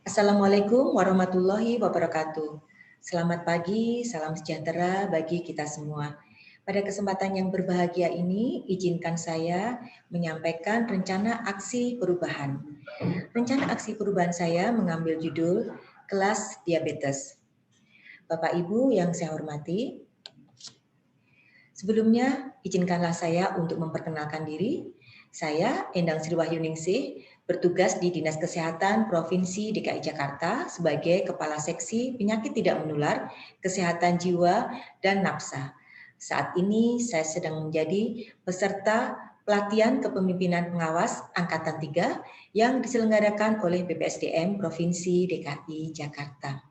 Assalamualaikum warahmatullahi wabarakatuh. Selamat pagi, salam sejahtera bagi kita semua. Pada kesempatan yang berbahagia ini, izinkan saya menyampaikan rencana aksi perubahan. Rencana aksi perubahan saya mengambil judul Kelas Diabetes. Bapak Ibu yang saya hormati, sebelumnya izinkanlah saya untuk memperkenalkan diri. Saya Endang Sri Wahyuningsih, bertugas di Dinas Kesehatan Provinsi DKI Jakarta sebagai Kepala Seksi Penyakit Tidak Menular, Kesehatan Jiwa, dan Nafsa. Saat ini saya sedang menjadi peserta pelatihan kepemimpinan pengawas Angkatan 3 yang diselenggarakan oleh BPSDM Provinsi DKI Jakarta.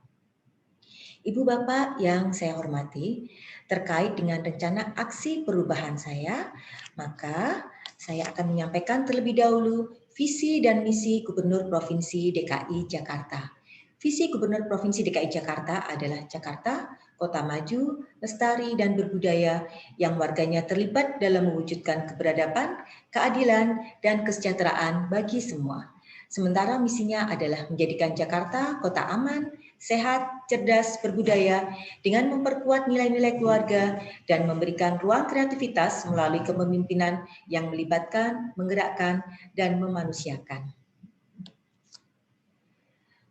Ibu Bapak yang saya hormati, terkait dengan rencana aksi perubahan saya, maka saya akan menyampaikan terlebih dahulu visi dan misi Gubernur Provinsi DKI Jakarta. Visi Gubernur Provinsi DKI Jakarta adalah Jakarta, kota maju, lestari, dan berbudaya yang warganya terlibat dalam mewujudkan keberadaban, keadilan, dan kesejahteraan bagi semua. Sementara misinya adalah menjadikan Jakarta kota aman, sehat, cerdas, berbudaya dengan memperkuat nilai-nilai keluarga dan memberikan ruang kreativitas melalui kepemimpinan yang melibatkan, menggerakkan, dan memanusiakan.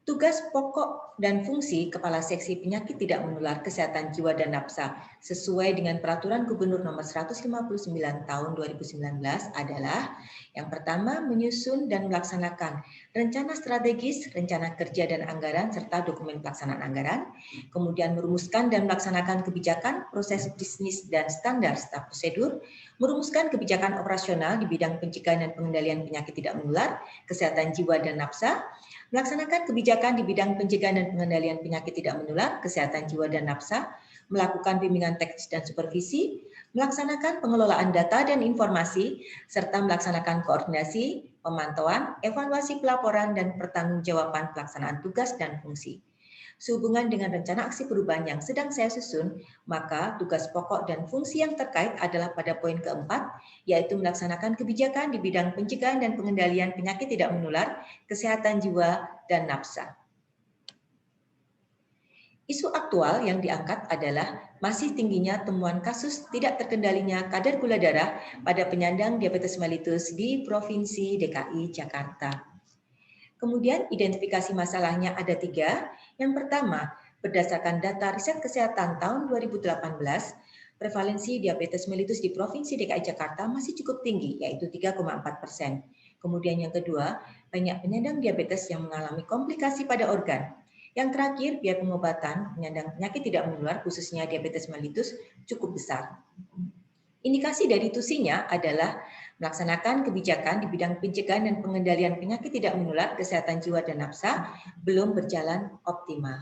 Tugas pokok dan fungsi Kepala Seksi Penyakit Tidak Menular Kesehatan Jiwa dan Nafsa sesuai dengan Peraturan Gubernur Nomor 159 Tahun 2019 adalah yang pertama, menyusun dan melaksanakan rencana strategis, rencana kerja dan anggaran, serta dokumen pelaksanaan anggaran, kemudian merumuskan dan melaksanakan kebijakan, proses bisnis dan standar staf prosedur, merumuskan kebijakan operasional di bidang pencegahan dan pengendalian penyakit tidak menular, kesehatan jiwa dan nafsa, melaksanakan kebijakan di bidang pencegahan dan pengendalian penyakit tidak menular, kesehatan jiwa dan nafsa, melakukan bimbingan teknis dan supervisi, melaksanakan pengelolaan data dan informasi, serta melaksanakan koordinasi, pemantauan, evaluasi pelaporan, dan pertanggungjawaban pelaksanaan tugas dan fungsi. Sehubungan dengan rencana aksi perubahan yang sedang saya susun, maka tugas pokok dan fungsi yang terkait adalah pada poin keempat, yaitu melaksanakan kebijakan di bidang pencegahan dan pengendalian penyakit tidak menular, kesehatan jiwa, dan nafsa. Isu aktual yang diangkat adalah masih tingginya temuan kasus tidak terkendalinya kadar gula darah pada penyandang diabetes mellitus di Provinsi DKI Jakarta. Kemudian identifikasi masalahnya ada 3. Yang pertama, berdasarkan data riset kesehatan tahun 2018, prevalensi diabetes mellitus di Provinsi DKI Jakarta masih cukup tinggi, yaitu 3,4%. Kemudian yang kedua, banyak penyandang diabetes yang mengalami komplikasi pada organ. Yang terakhir, biaya pengobatan penyandang penyakit tidak menular, khususnya diabetes mellitus, cukup besar. Indikasi dari tusinya adalah melaksanakan kebijakan di bidang pencegahan dan pengendalian penyakit tidak menular, kesehatan jiwa dan nafsa belum berjalan optimal.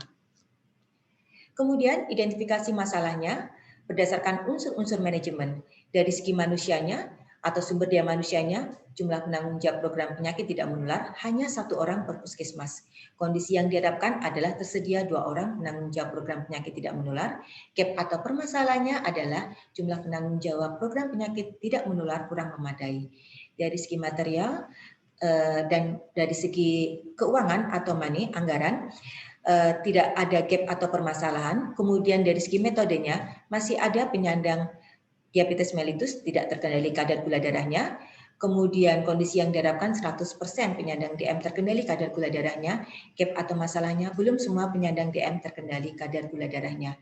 Kemudian identifikasi masalahnya berdasarkan unsur-unsur manajemen. Dari segi manusianya atau sumber daya manusianya, jumlah penanggung jawab program penyakit tidak menular hanya 1 orang per puskesmas. Kondisi yang dihadapkan adalah tersedia 2 orang penanggung jawab program penyakit tidak menular. Gap atau permasalahannya adalah jumlah penanggung jawab program penyakit tidak menular kurang memadai. Dari segi material dan dari segi keuangan atau money, anggaran, tidak ada gap atau permasalahan. Kemudian dari segi metodenya, masih ada penyandang diabetes mellitus tidak terkendali kadar gula darahnya. Kemudian kondisi yang diharapkan 100% penyandang DM terkendali kadar gula darahnya. Gap atau masalahnya, belum semua penyandang DM terkendali kadar gula darahnya.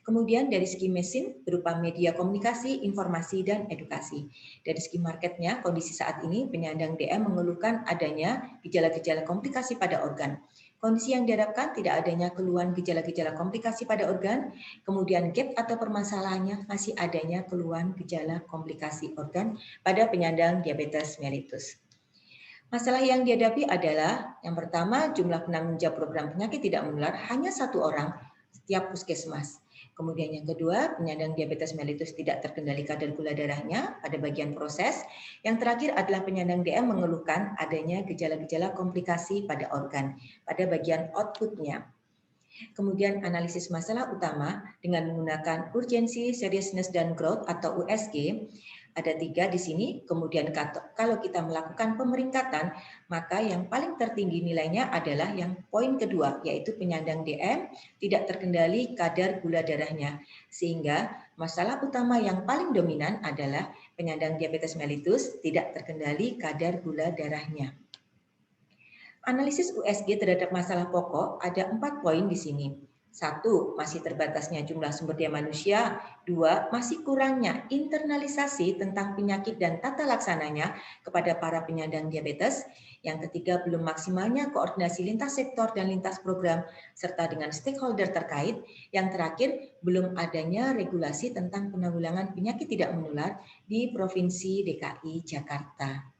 Kemudian dari segi mesin berupa media komunikasi, informasi, dan edukasi. Dari segi marketnya, kondisi saat ini penyandang DM mengeluhkan adanya gejala-gejala komplikasi pada organ. Kondisi yang diharapkan tidak adanya keluhan gejala-gejala komplikasi pada organ, kemudian gap atau permasalahannya masih adanya keluhan gejala komplikasi organ pada penyandang diabetes mellitus. Masalah yang dihadapi adalah yang pertama, jumlah penanggung jawab program penyakit tidak menular hanya 1 orang setiap puskesmas. Kemudian yang kedua, penyandang diabetes mellitus tidak terkendali kadar gula darahnya pada bagian proses. Yang terakhir adalah penyandang DM mengeluhkan adanya gejala-gejala komplikasi pada organ pada bagian outputnya. Kemudian analisis masalah utama dengan menggunakan urgensi, seriousness, dan growth atau USG. Ada 3 di sini, kemudian kalau kita melakukan pemeringkatan, maka yang paling tertinggi nilainya adalah yang poin kedua, yaitu penyandang DM tidak terkendali kadar gula darahnya. Sehingga masalah utama yang paling dominan adalah penyandang diabetes mellitus tidak terkendali kadar gula darahnya. Analisis USG terhadap masalah pokok ada 4 poin di sini. 1, masih terbatasnya jumlah sumber daya manusia. 2, masih kurangnya internalisasi tentang penyakit dan tata laksananya kepada para penyandang diabetes. Yang ketiga, belum maksimalnya koordinasi lintas sektor dan lintas program serta dengan stakeholder terkait. Yang terakhir, belum adanya regulasi tentang penanggulangan penyakit tidak menular di Provinsi DKI Jakarta.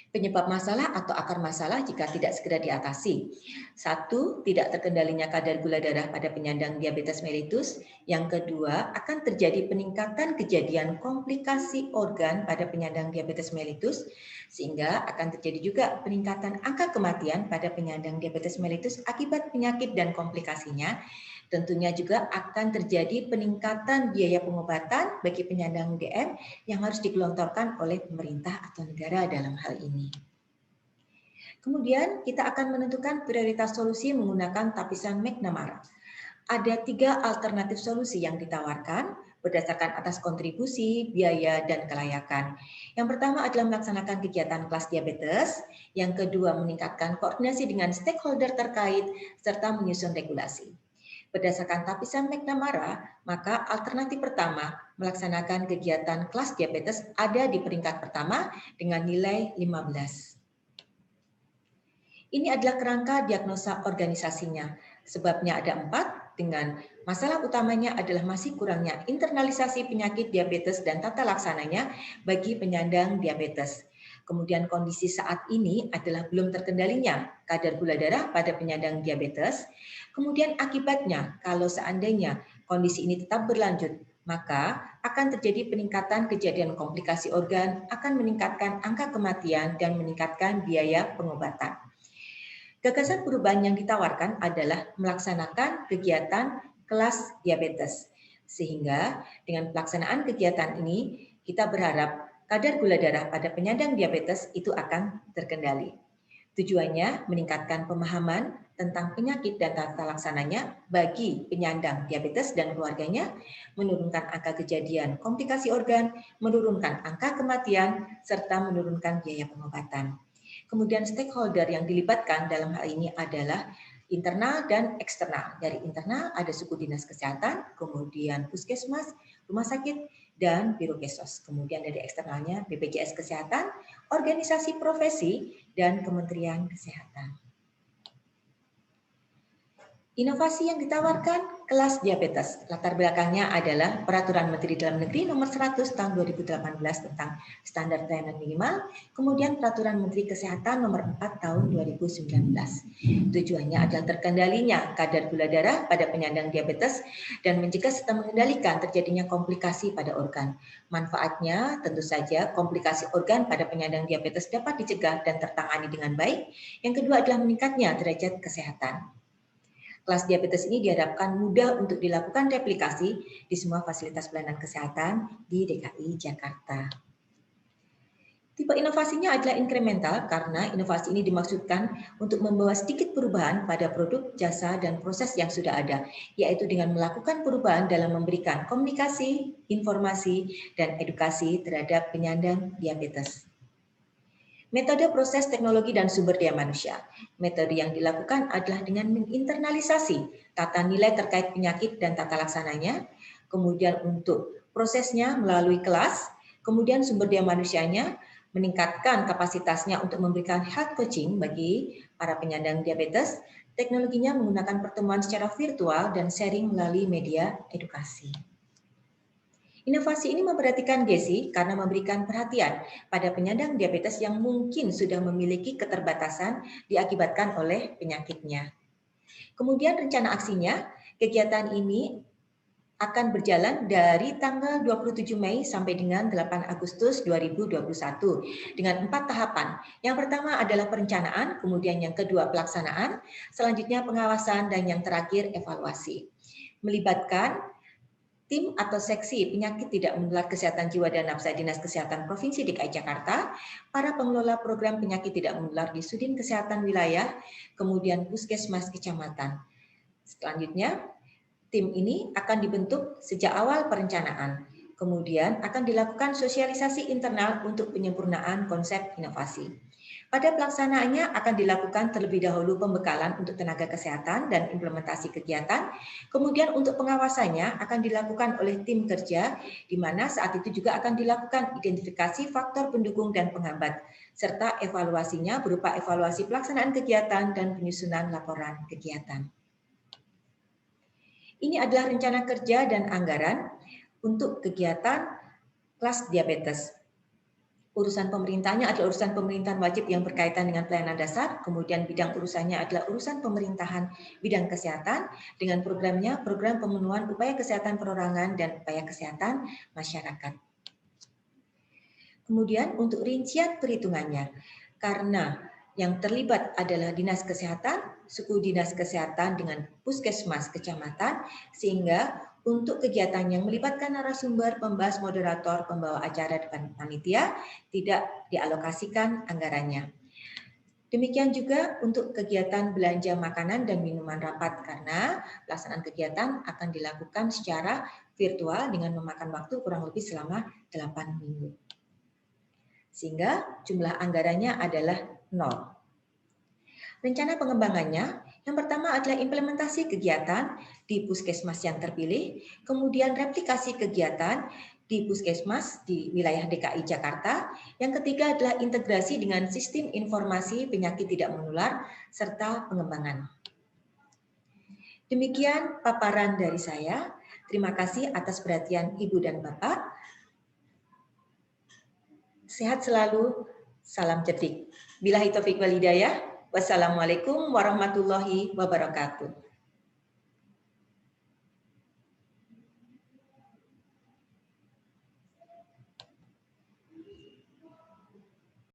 Penyebab masalah atau akar masalah jika tidak segera diatasi. 1, tidak terkendalinya kadar gula darah pada penyandang diabetes mellitus. Yang kedua, akan terjadi peningkatan kejadian komplikasi organ pada penyandang diabetes mellitus, sehingga akan terjadi juga peningkatan angka kematian pada penyandang diabetes mellitus akibat penyakit dan komplikasinya. Tentunya juga akan terjadi peningkatan biaya pengobatan bagi penyandang DM yang harus digelontorkan oleh pemerintah atau negara dalam hal ini. Kemudian kita akan menentukan prioritas solusi menggunakan tapisan McNamara. Ada 3 alternatif solusi yang ditawarkan berdasarkan atas kontribusi, biaya, dan kelayakan. Yang pertama adalah melaksanakan kegiatan kelas diabetes. Yang kedua, meningkatkan koordinasi dengan stakeholder terkait, serta menyusun regulasi. Berdasarkan tapisan McNamara, maka alternatif pertama melaksanakan kegiatan kelas diabetes ada di peringkat pertama dengan nilai 15. Ini adalah kerangka diagnosa organisasinya. Sebabnya ada 4, dengan masalah utamanya adalah masih kurangnya internalisasi penyakit diabetes dan tata laksananya bagi penyandang diabetes. Kemudian kondisi saat ini adalah belum terkendalinya kadar gula darah pada penyandang diabetes. Kemudian akibatnya kalau seandainya kondisi ini tetap berlanjut, maka akan terjadi peningkatan kejadian komplikasi organ, akan meningkatkan angka kematian dan meningkatkan biaya pengobatan. Gagasan perubahan yang ditawarkan adalah melaksanakan kegiatan kelas diabetes. Sehingga dengan pelaksanaan kegiatan ini, kita berharap kadar gula darah pada penyandang diabetes itu akan terkendali. Tujuannya meningkatkan pemahaman tentang penyakit dan tata laksananya bagi penyandang diabetes dan keluarganya, menurunkan angka kejadian komplikasi organ, menurunkan angka kematian, serta menurunkan biaya pengobatan. Kemudian stakeholder yang dilibatkan dalam hal ini adalah internal dan eksternal. Dari internal ada suku dinas kesehatan, kemudian puskesmas, rumah sakit, dan Biro Kesos. Kemudian dari eksternalnya BPJS Kesehatan, organisasi profesi, dan Kementerian Kesehatan. Inovasi yang ditawarkan kelas diabetes. Latar belakangnya adalah Peraturan Menteri Dalam Negeri Nomor 100 Tahun 2018 tentang standar pelayanan minimal, kemudian Peraturan Menteri Kesehatan Nomor 4 Tahun 2019. Tujuannya adalah terkendalinya kadar gula darah pada penyandang diabetes dan mencegah serta mengendalikan terjadinya komplikasi pada organ. Manfaatnya tentu saja komplikasi organ pada penyandang diabetes dapat dicegah dan tertangani dengan baik. Yang kedua adalah meningkatnya derajat kesehatan. Kelas diabetes ini diharapkan mudah untuk dilakukan replikasi di semua fasilitas pelayanan kesehatan di DKI Jakarta. Tipe inovasinya adalah inkremental karena inovasi ini dimaksudkan untuk membawa sedikit perubahan pada produk, jasa, dan proses yang sudah ada, yaitu dengan melakukan perubahan dalam memberikan komunikasi, informasi, dan edukasi terhadap penyandang diabetes. Metode proses teknologi dan sumber daya manusia. Metode yang dilakukan adalah dengan menginternalisasi tata nilai terkait penyakit dan tata laksananya, kemudian untuk prosesnya melalui kelas, kemudian sumber daya manusianya, meningkatkan kapasitasnya untuk memberikan health coaching bagi para penyandang diabetes, teknologinya menggunakan pertemuan secara virtual dan sharing melalui media edukasi. Inovasi ini memperhatikan GESI karena memberikan perhatian pada penyandang diabetes yang mungkin sudah memiliki keterbatasan diakibatkan oleh penyakitnya. Kemudian rencana aksinya, kegiatan ini akan berjalan dari tanggal 27 Mei sampai dengan 8 Agustus 2021 dengan 4 tahapan. Yang pertama adalah perencanaan, kemudian yang kedua pelaksanaan, selanjutnya pengawasan, dan yang terakhir evaluasi. Melibatkan tim atau seksi penyakit tidak menular kesehatan jiwa dan nafsa Dinas Kesehatan Provinsi DKI Jakarta, para pengelola program penyakit tidak menular di Sudin Kesehatan Wilayah, kemudian Puskesmas Kecamatan. Selanjutnya, tim ini akan dibentuk sejak awal perencanaan. Kemudian akan dilakukan sosialisasi internal untuk penyempurnaan konsep inovasi. Pada pelaksanaannya akan dilakukan terlebih dahulu pembekalan untuk tenaga kesehatan dan implementasi kegiatan. Kemudian untuk pengawasannya akan dilakukan oleh tim kerja, di mana saat itu juga akan dilakukan identifikasi faktor pendukung dan penghambat, serta evaluasinya berupa evaluasi pelaksanaan kegiatan dan penyusunan laporan kegiatan. Ini adalah rencana kerja dan anggaran untuk kegiatan kelas diabetes. Urusan pemerintahnya adalah urusan pemerintahan wajib yang berkaitan dengan pelayanan dasar, kemudian bidang urusannya adalah urusan pemerintahan bidang kesehatan, dengan programnya program pemenuhan upaya kesehatan perorangan dan upaya kesehatan masyarakat. Kemudian untuk rincian perhitungannya, karena yang terlibat adalah Dinas Kesehatan, suku Dinas Kesehatan dengan Puskesmas Kecamatan, sehingga untuk kegiatan yang melibatkan narasumber, pembahas, moderator, pembawa acara, dan panitia tidak dialokasikan anggarannya. Demikian juga untuk kegiatan belanja makanan dan minuman rapat, karena pelaksanaan kegiatan akan dilakukan secara virtual dengan memakan waktu kurang lebih selama 8 minggu. Sehingga jumlah anggarannya adalah 0. Rencana pengembangannya, yang pertama adalah implementasi kegiatan di puskesmas yang terpilih, kemudian replikasi kegiatan di puskesmas di wilayah DKI Jakarta, yang ketiga adalah integrasi dengan sistem informasi penyakit tidak menular, serta pengembangan. Demikian paparan dari saya. Terima kasih atas perhatian Ibu dan Bapak. Sehat selalu, salam cerdik. Billahi taufiq wal hidayah. Wassalamualaikum warahmatullahi wabarakatuh.